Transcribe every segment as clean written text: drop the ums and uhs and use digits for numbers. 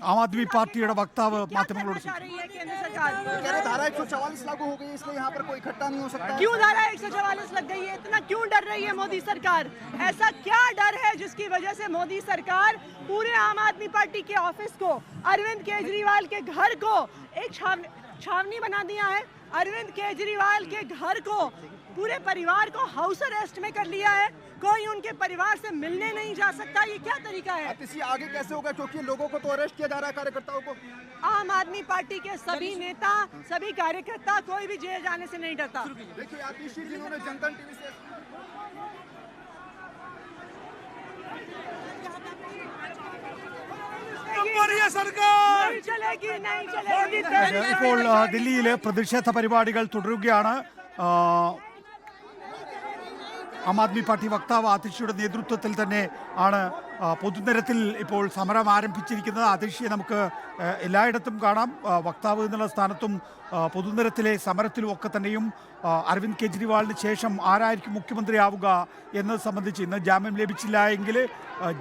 आम आदमी पार्टिയുടെ വക്താവ് മാധ്യമങ്ങളോട് धारा 144 लागू हो गई है, इसलिए यहाँ पर कोई इकट्ठा नहीं हो सकता। क्यों धारा 144 लग गई है? इतना क्यों डर रही है मोदी सरकार? ऐसा क्या डर है जिसकी वजह से मोदी सरकार पूरे आम आदमी पार्टी के ऑफिस को, अरविंद केजरीवाल के घर को एक छावनी बना दिया है? अरविंद केजरीवाल के घर को, पूरे परिवार को हाउस अरेस्ट में कर लिया है। कोई उनके परिवार से मिलने नहीं जा सकता। ये क्या तरीका है? इसी आगे कैसे होगा, क्योंकि लोगों को तो अरेस्ट किया जा रहा है, कार्यकर्ताओं को। आम आदमी पार्टी के सभी नेता, सभी कार्यकर्ता, कोई भी जेल जाने से नहीं डरता। देखिए आतिशी जिन्होंने जनता टीवी से नहीं चलेगी, नहीं चलेगी। ഇപ്പോൾ ദില്ലിയിലെ പ്രതിഷേധ പരിപാടികൾ തുടരുകയാണ്. ആം ആദ്മി പാർട്ടി വക്താവ് ആതിഷിയുടെ നേതൃത്വത്തിൽ തന്നെ ആണ് പൊതുനിരത്തിൽ ഇപ്പോൾ സമരം ആരംഭിച്ചിരിക്കുന്നത്. ആതിഷിയെ നമുക്ക് എല്ലായിടത്തും കാണാം, വക്താവ് എന്നുള്ള സ്ഥാനത്തും പൊതുനിരത്തിലെ സമരത്തിലും ഒക്കെ തന്നെയും. അരവിന്ദ് കെജ്രിവാളിന് ശേഷം ആരായിരിക്കും മുഖ്യമന്ത്രിയാവുക എന്നത് സംബന്ധിച്ച് ഇന്ന് ജാമ്യം ലഭിച്ചില്ല എങ്കിൽ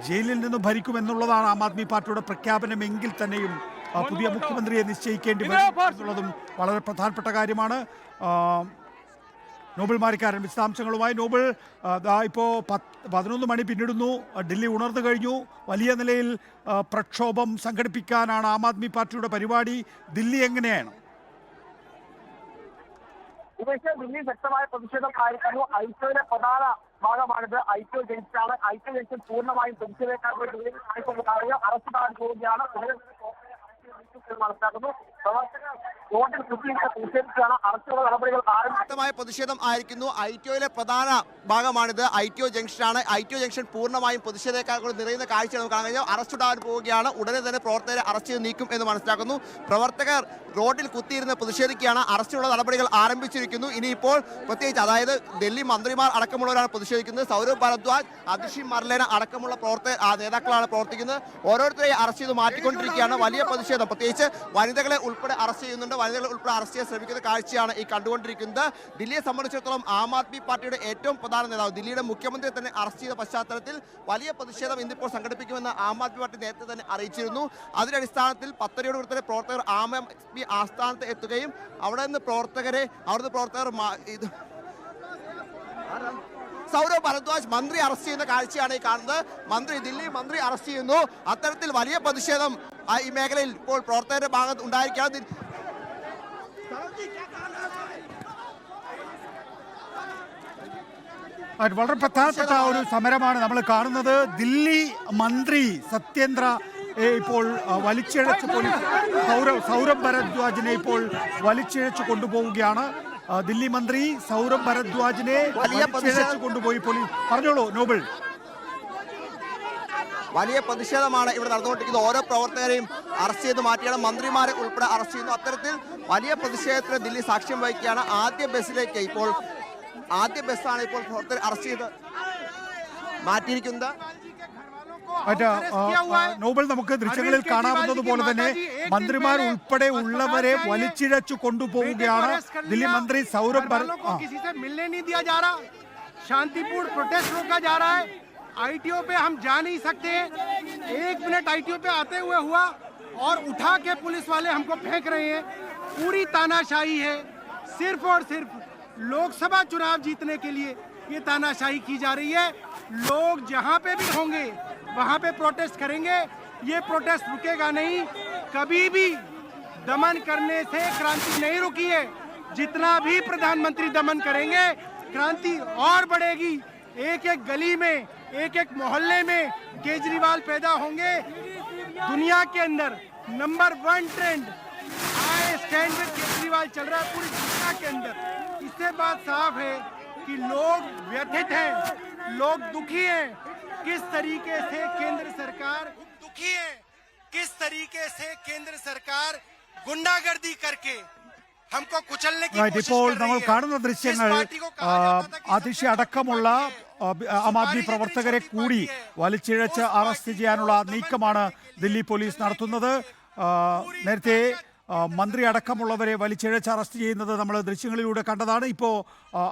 ജയിലിൽ നിന്ന് ഭരിക്കുമെന്നുള്ളതാണ് ആം ആദ്മി പാർട്ടിയുടെ പ്രഖ്യാപനമെങ്കിൽ തന്നെയും പുതിയ മുഖ്യമന്ത്രിയെ നിശ്ചയിക്കേണ്ടി വരും എന്നുള്ളതും വളരെ പ്രധാനപ്പെട്ട കാര്യമാണ്. നോബൽ മാരിക്കാരൻ വിശദാംശങ്ങളുമായി. നോബൽ, ഇപ്പോൾ 11 മണി പിന്നിടുന്നു, ദില്ലി ഉണർന്നു കഴിഞ്ഞു. വലിയ നിലയിൽ പ്രക്ഷോഭം സംഘടിപ്പിക്കാനാണ് ആം ആദ്മി പാർട്ടിയുടെ പരിപാടി. ദില്ലി എങ്ങനെയാണ്? ദില്ലി ശക്തമായ പ്രതിഷേധം ആയിരിക്കുന്നു. ഐക്യയുടെ പ്രധാന ഭാഗമാണിത്. ഐക്യ ജംഗ്ഷനാണ്. ഐക്യ ജംഗ്ഷൻ പൂർണ്ണമായും പ്രതിഷേധക്കാർ അറസ്റ്റിലാകാൻ പോവുകയാണ്. മനസ്സിലാക്കുന്നു. പ്രവർത്തകർ റോഡിൽ കുത്തിയിട്ട് പ്രതിഷേധിച്ചാണ് അറസ്റ്റുള്ള നടപടികൾ ശക്തമായ പ്രതിഷേധം ആയിരിക്കുന്നു. ഐക്യയിലെ പ്രധാന ഭാഗമാണിത്. ഐക്യ ജംഗ്ഷനാണ്. ഐക്യ ജംഗ്ഷൻ പൂർണ്ണമായും പ്രതിഷേധക്കാർ നിറയുന്ന കാഴ്ച നമുക്ക് കാണാൻ കഴിയും. അറസ്റ്റുണ്ടാകാൻ പോവുകയാണ്. ഉടനെ തന്നെ പ്രവർത്തകരെ അറസ്റ്റ് ചെയ്ത് നീക്കും എന്ന് മനസ്സിലാക്കുന്നു. പ്രവർത്തകർ റോഡിൽ കുത്തിയിരുന്ന് പ്രതിഷേധിക്കുകയാണ്. അറസ്റ്റുള്ള നടപടികൾ ആരംഭിച്ചിരിക്കുന്നു. ഇനിയിപ്പോൾ പ്രത്യേകിച്ച് അതായത് ഡൽഹി മന്ത്രിമാർ അടക്കമുള്ളവരാണ് പ്രതിഷേധിക്കുന്നത്. സൗരഭ് ഭരദ്വാജ്, അതിഷി മർലേന അടക്കമുള്ള നേതാക്കളാണ് പ്രവർത്തിക്കുന്നത്. ഓരോരുത്തരെയും അറസ്റ്റ് ചെയ്ത് മാറ്റിക്കൊണ്ടിരിക്കുകയാണ്. വലിയ പ്രതിഷേധം, പ്രത്യേകിച്ച് വനിതകളെ ഉൾപ്പെടെ അറസ്റ്റ് ചെയ്യുന്നുണ്ട്. വനിതകളെ ഉൾപ്പെടെ അറസ്റ്റ് ചെയ്യാൻ ശ്രമിക്കുന്ന കാഴ്ചയാണ് ഈ കണ്ടുകൊണ്ടിരിക്കുന്നത്. ദില്ലിയെ സംബന്ധിച്ചിടത്തോളം ആം ആദ്മി പാർട്ടിയുടെ ഏറ്റവും പ്രധാന നേതാവ്, ദില്ലിയുടെ മുഖ്യമന്ത്രിയെ തന്നെ അറസ്റ്റ് ചെയ്ത പശ്ചാത്തലത്തിൽ വലിയ പ്രതിഷേധം ഇന്നിപ്പോൾ സംഘടിപ്പിക്കുമെന്ന് ആം ആദ്മി പാർട്ടി നേരത്തെ തന്നെ അറിയിച്ചിരുന്നു. അതിന്റെ അടിസ്ഥാനത്തിൽ 10:30 തന്നെ പ്രവർത്തകർ ആം ആദ്മി ആസ്ഥാനത്ത് എത്തുകയും അവിടുന്ന് പ്രവർത്തകർ സൗരഭ് ഭരദ്വാജ് മന്ത്രി അറസ്റ്റ് ചെയ്യുന്ന കാഴ്ചയാണ് ഈ കാണുന്നത്. ദില്ലി മന്ത്രി അറസ്റ്റ് ചെയ്യുന്നു. അത്തരത്തിൽ വലിയ പ്രതിഷേധം ഈ മേഖലയിൽ ഇപ്പോൾ പ്രവർത്തകരുടെ ഭാഗത്ത് ഉണ്ടായിരിക്കുകയാണ്. വളരെ പ്രധാനപ്പെട്ട ഒരു സമരമാണ് നമ്മൾ കാണുന്നത്. ദില്ലി മന്ത്രി സത്യേന്ദ്ര ഇപ്പോൾ വലിച്ചിഴച്ച് സൗരഭ് ഭരദ്വാജിനെ ഇപ്പോൾ വലിച്ചിഴച്ച് കൊണ്ടുപോവുകയാണ്. ദില്ലി മന്ത്രി സൗരഭ് ഭരദ്വാജിനെ വലിച്ചിഴച്ച് കൊണ്ടുപോയി പോലീസ്. പറഞ്ഞോളൂ നോബൽ. വലിയ പ്രതിഷേധമാണ് ഇവിടെ നടന്നുകൊണ്ടിരിക്കുന്നത്. ഓരോ പ്രവർത്തകരെയും അറസ്റ്റ് ചെയ്ത് മാറ്റിയാണ്. മന്ത്രിമാരെ ഉൾപ്പെടെ അറസ്റ്റ് ചെയ്യുന്നു. അത്തരത്തിൽ വലിയ പ്രതിഷേധത്തിന് ദില്ലി സാക്ഷ്യം വഹിക്കുകയാണ്. ആദ്യ ബസ്സാണ് ഇപ്പോൾ പ്രവർത്തകർ അറസ്റ്റ് ചെയ്ത് മാറ്റിയിരിക്കുന്നത്. നോബൽ, നമുക്ക് ദൃശ്യങ്ങളിൽ കാണാവുന്നതുപോലെ തന്നെ മന്ത്രിമാർ ഉൾപ്പെടെ ഉള്ളവരെ വലിച്ചിഴച്ചു കൊണ്ടുപോവുകയാണ്. ദില്ലി മന്ത്രി സൗരഭ് शांतिपूर्ण प्रोटेस्ट रोका जा रहा है। आईटीओ पे हम जा नहीं सकते। 1 मिनट आईटीओ पे आते हुए हुआ और उठा के पुलिस वाले हमको फेंक रहे हैं। पूरी तानाशाही है। सिर्फ और सिर्फ लोकसभा चुनाव जीतने के लिए ये तानाशाही की जा रही है। लोग जहां पे भी होंगे वहां पे प्रोटेस्ट करेंगे। ये प्रोटेस्ट रुकेगा नहीं। कभी भी दमन करने से क्रांति नहीं रुकी है। जितना भी प्रधानमंत्री दमन करेंगे क्रांति और बढ़ेगी। एक एक गली में, एक एक मोहल्ले में केजरीवाल पैदा होंगे। दुनिया के अंदर number 1 trend I stand with Kejriwal चल रहा है पूरी दुनिया के अंदर। इससे बात साफ है कि लोग व्यथित हैं, लोग दुखी हैं। किस तरीके से केंद्र सरकार दुखी है, किस तरीके से केंद्र सरकार गुंडागर्दी करके हमको कुचलने की कोशिश ഇപ്പോൾ कर നമ്മൾ रही है। കാണുന്ന ദൃശ്യങ്ങൾ അതിഷി അടക്കമുള്ള ആം ആദ്മി പ്രവർത്തകരെ കൂടി വലിച്ചിഴച്ച് അറസ്റ്റ് ചെയ്യാനുള്ള നീക്കമാണ് ദില്ലി പോലീസ് നടത്തുന്നത്. നേരത്തെ മന്ത്രി അടക്കമുള്ളവരെ വലിച്ചിഴച്ച് അറസ്റ്റ് ചെയ്യുന്നത് നമ്മൾ ദൃശ്യങ്ങളിലൂടെ കണ്ടതാണ്. ഇപ്പോൾ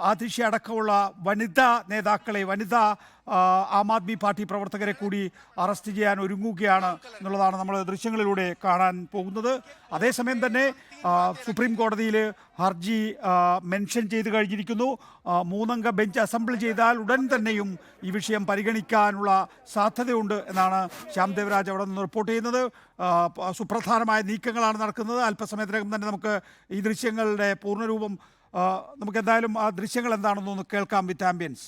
ആതിഷി അടക്കമുള്ള വനിതാ നേതാക്കളെ, വനിതാ ആം ആദ്മി പാർട്ടി പ്രവർത്തകരെ കൂടി അറസ്റ്റ് ചെയ്യാൻ ഒരുങ്ങുകയാണ് എന്നുള്ളതാണ് നമ്മൾ ദൃശ്യങ്ങളിലൂടെ കാണാൻ പോകുന്നത്. അതേസമയം തന്നെ സുപ്രീം കോടതിയിൽ ഹർജി മെൻഷൻ ചെയ്ത് കഴിഞ്ഞിരിക്കുന്നു. 3 അംഗ ബെഞ്ച് അസംബിൾ ചെയ്താൽ ഉടൻ തന്നെയും ഈ വിഷയം പരിഗണിക്കാനുള്ള സാധ്യതയുണ്ട് എന്നാണ് ശ്യാം ദേവരാജ് അവിടെ നിന്ന് റിപ്പോർട്ട് ചെയ്യുന്നത്. സുപ്രധാനമായ നീക്കങ്ങളാണ് നടക്കുന്നത്. അല്പസമയത്തിനകം തന്നെ നമുക്ക് ഈ ദൃശ്യങ്ങളുടെ പൂർണ്ണരൂപം നമുക്ക് എന്തായാലും ആ ദൃശ്യങ്ങൾ എന്താണെന്നൊന്ന് കേൾക്കാം വിത്ത് ആംബിയൻസ്.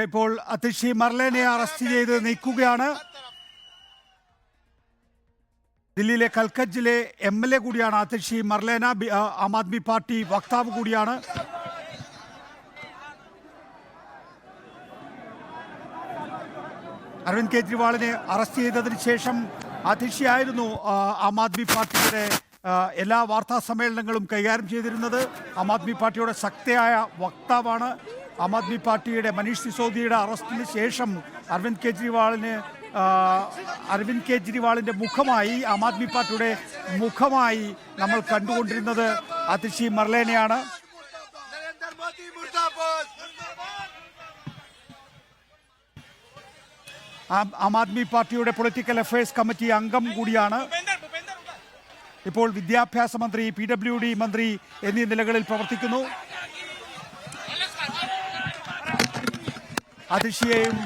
ഇപ്പോൾ അതിഷി മർലേനെ അറസ്റ്റ് ചെയ്ത് നീക്കുകയാണ്. ദില്ലിയിലെ കൽക്കജിലെ MLA കൂടിയാണ് അതിഷി മർലേന. ആം ആദ്മി പാർട്ടി വക്താവ് കൂടിയാണ്. അരവിന്ദ് കെജ്രിവാളിനെ അറസ്റ്റ് ചെയ്തതിന് ശേഷം അതിഷിയായിരുന്നു ആം ആദ്മി പാർട്ടിയുടെ എല്ലാ വാർത്താ സമ്മേളനങ്ങളും കൈകാര്യം ചെയ്തിരുന്നത്. ആം ആദ്മി പാർട്ടിയുടെ ശക്തയായ വക്താവാണ്. ആം ആദ്മി പാർട്ടിയുടെ മനീഷ് സിസോദിയുടെ അറസ്റ്റിന് ശേഷം അരവിന്ദ് കെജ്രിവാളിൻ്റെ മുഖമായി, ആം ആദ്മി പാർട്ടിയുടെ മുഖമായി നമ്മൾ കണ്ടുകൊണ്ടിരുന്നത് അതിഷി മർലേനെയാണ്. ആം ആദ്മി പാർട്ടിയുടെ പൊളിറ്റിക്കൽ അഫയേഴ്സ് കമ്മിറ്റി അംഗം കൂടിയാണ്. ഇപ്പോൾ വിദ്യാഭ്യാസ മന്ത്രി, PWD മന്ത്രി എന്നീ നിലകളിൽ പ്രവർത്തിക്കുന്നു. അതിഷിയെയും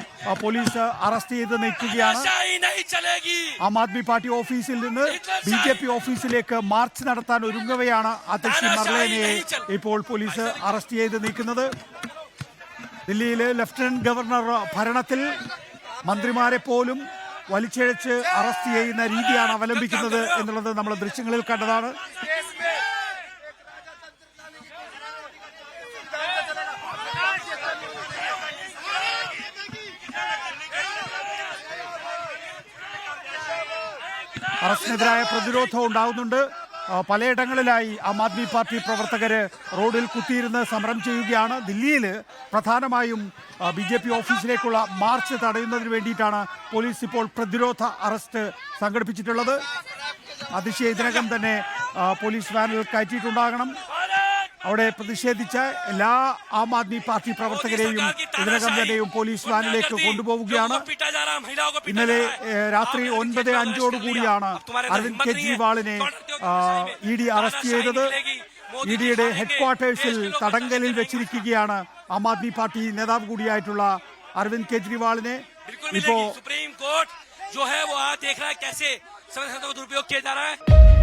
പോലീസ് അറസ്റ്റ് ചെയ്ത് നീക്കുകയാണ്. ആം ആദ്മി പാർട്ടി ഓഫീസിൽ നിന്ന് BJP ഓഫീസിലേക്ക് മാർച്ച് നടത്താൻ ഒരുങ്ങവെയാണ് അതിഷി മർലേനയെ ഇപ്പോൾ പോലീസ് അറസ്റ്റ് ചെയ്ത് നീക്കുന്നത്. ദില്ലിയിലെ ലഫ്റ്റനന്റ് ഗവർണർ ഭരണത്തിൽ മന്ത്രിമാരെ പോലും വലിച്ചിഴച്ച് അറസ്റ്റ് ചെയ്യുന്ന രീതിയാണ് അവലംബിക്കുന്നത് എന്നുള്ളത് നമ്മൾ ദൃശ്യങ്ങളിൽ കണ്ടതാണ്. അറസ്റ്റിനെതിരായ പ്രതിരോധം ഉണ്ടാകുന്നുണ്ട്. പലയിടങ്ങളിലായി ആം ആദ്മി പാർട്ടി പ്രവർത്തകർ റോഡിൽ കുത്തിയിരുന്ന് സമരം ചെയ്യുകയാണ്. ദില്ലിയിൽ പ്രധാനമായും BJP ഓഫീസിലേക്കുള്ള മാർച്ച് തടയുന്നതിന് വേണ്ടിയിട്ടാണ് പോലീസ് ഇപ്പോൾ പ്രതിരോധ അറസ്റ്റ് സംഘടിപ്പിച്ചിട്ടുള്ളത്. അതിശയ ഇതിനകം തന്നെ പോലീസ് വാനിൽ കയറ്റിയിട്ടുണ്ടാകണം. അവിടെ പ്രതിഷേധിച്ച എല്ലാ ആം ആദ്മി പാർട്ടി പ്രവർത്തകരെയും ഇതിനകം തന്നെയും പോലീസ് വാനിലേക്ക് കൊണ്ടുപോവുകയാണ്. ഇന്നലെ രാത്രി 9:05 അരവിന്ദ് കെജ്രിവാളിനെ ED അറസ്റ്റ് ചെയ്തത്. EDയുടെ ഹെഡ്ക്വാർട്ടേഴ്സിൽ തടങ്കലിൽ വെച്ചിരിക്കുകയാണ് ആം ആദ്മി പാർട്ടി നേതാവ് കൂടിയായിട്ടുള്ള അരവിന്ദ് കെജ്രിവാളിനെ. ഇപ്പോ सुप्रीम कोर्ट जो है वो आज देख रहा है कैसे संविधान का दुरुपयोग किया जा रहा है.